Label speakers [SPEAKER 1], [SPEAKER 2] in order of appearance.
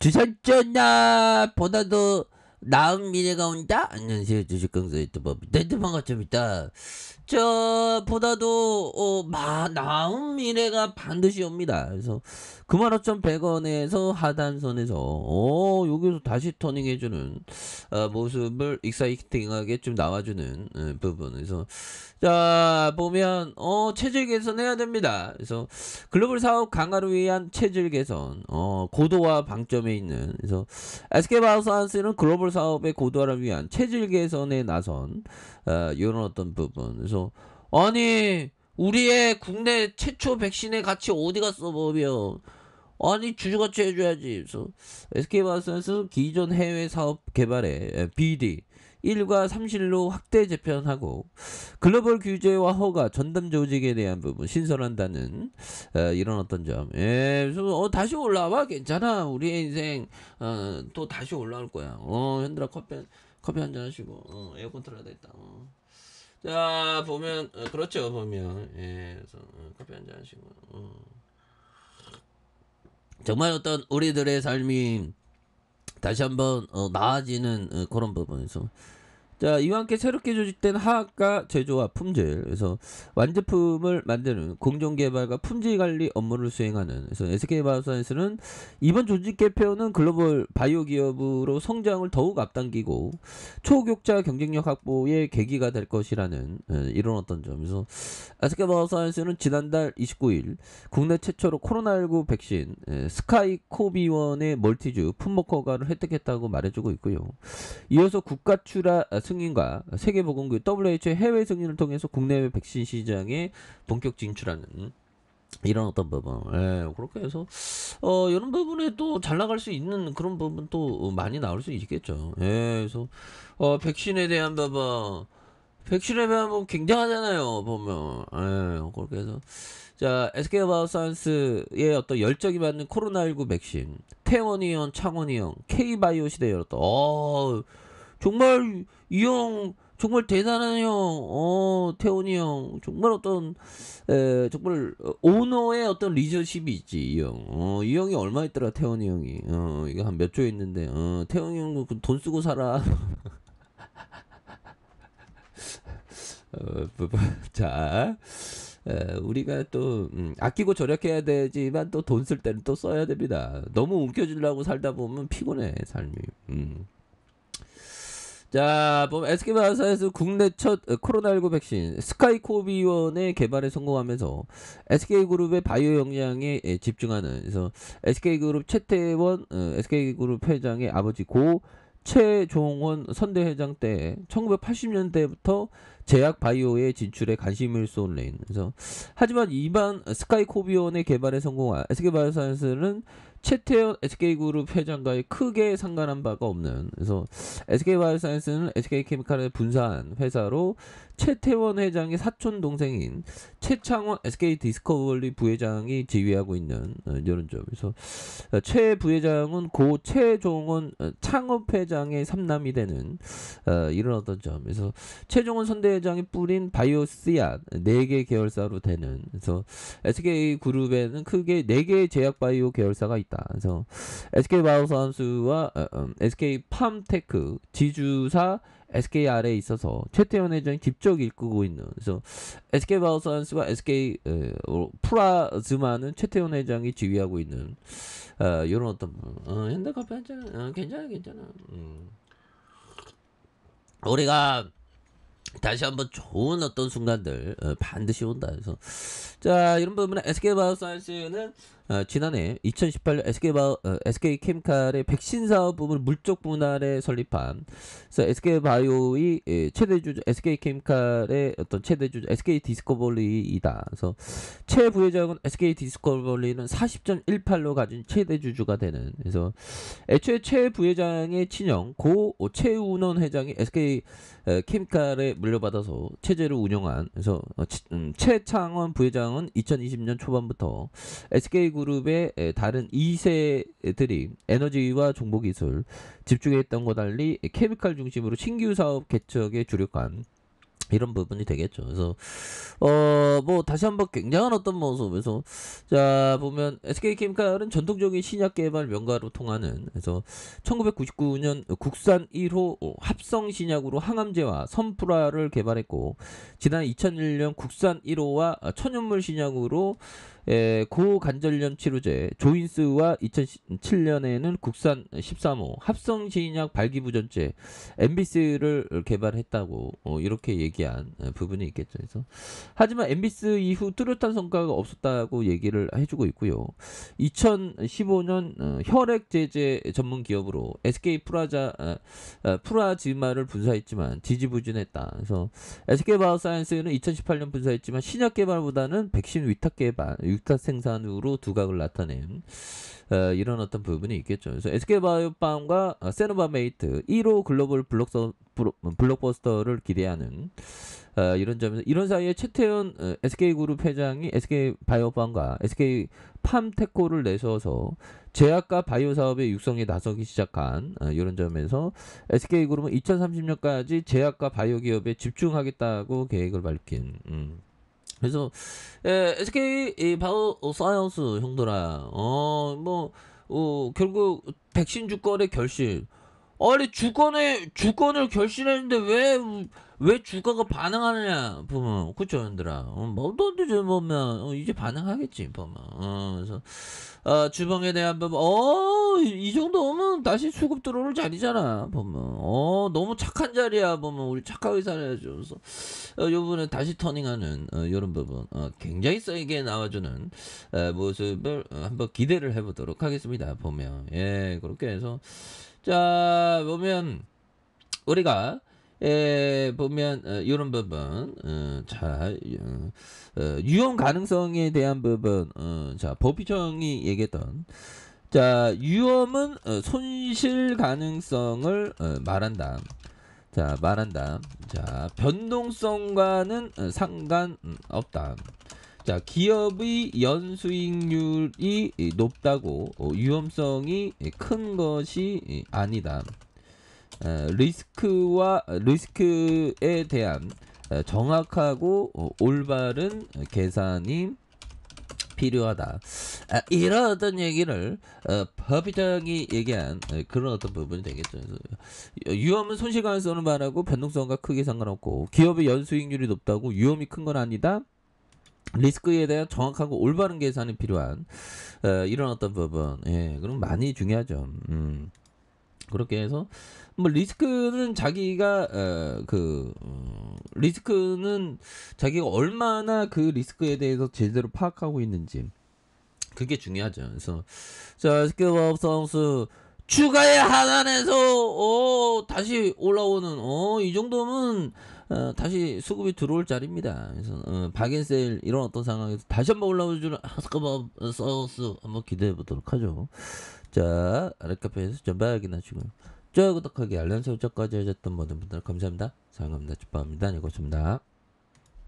[SPEAKER 1] 주산전나 보다도 나은 미래가 온다. 안녕하세요, 주식강사 유튜버 반갑습니다. 저 보다도 나은 미래가 반드시 옵니다. 그래서 95,100원에서 하단선에서 여기서 다시 터닝해주는 모습을 익사이팅하게 좀 나와주는 부분에서 자 보면 체질 개선해야 됩니다. 그래서 글로벌 사업 강화를 위한 체질 개선 고도화 방점에 있는 그래서 SK바이오사이언스는 글로벌 사업의 고도화를 위한 체질 개선에 나선 이런 어떤 부분. 그래서 아니 우리의 국내 최초 백신의 가치 어디 갔어 보면 아니 주주가치 해줘야지. 그래서 SK바이오사이언스 기존 해외 사업 개발에 BD 1과 3실로 확대 재편하고 글로벌 규제와 허가 전담 조직에 대한 부분 신설한다는 이런 어떤 점. 그래서 다시 올라와 괜찮아. 우리의 인생 또 다시 올라올 거야. 현들아 커피 한잔 하시고 에어컨 틀어야 되겠다. 자 보면 그렇죠 보면 그래서 커피 한잔 하시고 정말 어떤 우리들의 삶이 다시 한번 나아지는 그런 부분에서 자 이와 함께 새롭게 조직된 화학과 제조와 품질 그래서 완제품을 만드는 공정개발과 품질관리 업무를 수행하는 그래서 SK바이오사이언스는 이번 조직 개편은 글로벌 바이오 기업으로 성장을 더욱 앞당기고 초격자 경쟁력 확보의 계기가 될 것이라는 이런 어떤 점에서 SK바이오사이언스는 지난달 29일 국내 최초로 코로나19 백신 스카이코비원의 멀티주 품목 허가를 획득했다고 말해주고 있고요. 이어서 국가 출하 승인과 세계보건기구 WHO 해외 승인을 통해서 국내외 백신 시장에 본격 진출하는 이런 어떤 부분. 그렇게 해서 이런 부분에 또 잘 나갈 수 있는 그런 부분 또 많이 나올 수 있겠죠. 그래서 백신에 대한 부분 백신에 대한 부분 굉장하잖아요 보면. 그렇게 해서 자 SK바이오사이언스의 어떤 열정이 받는 코로나19 백신 태원이형 창원이형 K바이오 시대에 열었다. 정말 이 형 정말 대단한 형 태훈이 형 정말 어떤 정말 오너의 어떤 리더십이 있지 이 형. 이 형이 얼마 있더라 태훈이 형이 이거 한 몇 조 있는데 태훈이 형 돈 쓰고 살아. 자 우리가 또 아끼고 절약해야 되지만 또 돈 쓸 때는 또 써야 됩니다. 너무 움켜쥐려고 살다 보면 피곤해 삶이. 자, 보면 SK바이오사이언스 국내 첫 코로나19 백신 스카이코비원의 개발에 성공하면서 SK그룹의 바이오 역량에 집중하는 그래서 SK그룹 최태원 SK그룹 회장의 아버지 고 최종원 선대회장 때 1980년대부터 제약 바이오의 진출에 관심을 쏟는 그래서 하지만 이번 스카이코비원의 개발에 성공한 SK바이오사이언스는 최태원 SK그룹 회장과의 크게 상관한 바가 없는 그래서 SK바이오사이언스는 SK케미칼에 분사한 회사로 최태원 회장의 사촌 동생인 최창원 SK디스커버리 부회장이 지휘하고 있는 이런 점. 그래서 최 부회장은 고 최종원 창업회장의 삼남이 되는 이런 어떤 점. 그래서 최종원 선대회장이 뿌린 바이오씨앗 4개 계열사로 되는 그래서 SK그룹에는 크게 4개의 제약바이오 계열사가 있다. 그래서 SK바이오사이언스와 SK팜테크 지주사 SK 아래에 있어서 최태원 회장이 직접 이끌고 있는 그래서 SK바이오사이언스와 SK 플라즈마는 최태원 회장이 지휘하고 있는 이런 어떤 현대커피 한잔 괜찮아. 우리가 다시 한번 좋은 어떤 순간들 반드시 온다. 그래서 자 이런 부분은 SK바이오사이언스는 지난해 2018년 SK케미칼의 백신 사업 부문 물적 분할에 설립한 그래서 SK바이오의 최대주주 SK케미칼의 어떤 최대주주 SK디스커버리이다. 그래서 최 부회장은 SK디스커버리는 40.18로 가진 최대주주가 되는 그래서 애초에 최 부회장의 친형 고 최운원 회장이 SK케미칼에 물려받아서 체제를 운영한 그래서 최창원 부회장은 2020년 초반부터 SK그룹의 다른 2세들이 에너지와 정보기술 집중했던 것 달리 케미칼 중심으로 신규 사업 개척에 주력한 이런 부분이 되겠죠. 그래서 뭐 다시 한번 굉장한 어떤 모습에서 자 보면 SK케미칼은 전통적인 신약 개발 명가로 통하는 그래서 1999년 국산 1호 합성 신약으로 항암제와 선프라를 개발했고 지난 2001년 국산 1호와 천연물 신약으로 고관절염 치료제 조인스와 2007년에는 국산 13호 합성 신약 발기부전제 엠비스를 개발했다고 이렇게 얘기한 부분이 있겠죠. 그래서 하지만 엠비스 이후 뚜렷한 성과가 없었다고 얘기를 해주고 있고요. 2015년 혈액 제제 전문 기업으로 SK 프라즈마를 분사했지만 지지부진했다. 그래서 SK 바이오사이언스는 2018년 분사했지만 신약 개발보다는 백신 위탁 개발, 위탁 생산으로 두각을 나타낸 이런 어떤 부분이 있겠죠. 그래서 SK바이오팜과 세노바메이트 1호 글로벌 블록버스터를 기대하는 이런 점에서 이런 사이에 최태원 SK그룹 회장이 SK바이오팜과 SK팜테코를 내세워서 제약과 바이오 사업의 육성에 나서기 시작한 이런 점에서 SK그룹은 2030년까지 제약과 바이오 기업에 집중하겠다고 계획을 밝힌 그래서 SK 바이오 사이언스 형들아 결국 백신 주권의 결실 아니 주권을 결실했는데 왜 주가가 반응하느냐 보면 그쵸 형들아 뭐도 이제 보면 이제 반응하겠지 보면 그래서 주방에 대한 부분 이 정도면 다시 수급 들어올 자리잖아 보면 너무 착한 자리야 보면 우리 착하게 살아야죠. 그래서 요번에 다시 터닝하는 이런 부분 굉장히 세게 나와주는 모습을 한번 기대를 해보도록 하겠습니다. 보면 예 그렇게 해서 자 보면 우리가 보면 이런 부분 자 유용 가능성에 대한 부분 자 법희정이 얘기했던 자 위험은 손실 가능성을 말한다. 자 변동성과는 상관없다. 자 기업의 연수익률이 높다고 위험성이 큰 것이 아니다. 리스크에 대한 정확하고 올바른 계산이 필요하다. 이런 어떤 얘기를 법희정이 얘기한 그런 어떤 부분이 되겠죠. 그래서 위험은 손실 가능성을 말하고 변동성과 크게 상관없고 기업의 연수익률이 높다고 위험이 큰 건 아니다. 리스크에 대한 정확하고 올바른 계산이 필요한 이런 어떤 부분 그럼 많이 중요하죠. 그렇게 해서 뭐 리스크는 자기가 리스크는 자기가 얼마나 그 리스크에 대해서 제대로 파악하고 있는지 그게 중요하죠. 그래서 자 스케밥 선수 추가의 하단에서 다시 올라오는 이 정도면 다시 수급이 들어올 자리입니다. 그래서 박앤셀 이런 어떤 상황에서 다시 한번 올라오주는 스케밥 선수 한번 기대해 보도록 하죠. 자 아랫카페에서 전방 확인하시고요. 구독하기 알람 설정까지 하셨던 모든 분들 감사합니다. 사랑합니다. 축복합니다. 네 고맙습니다.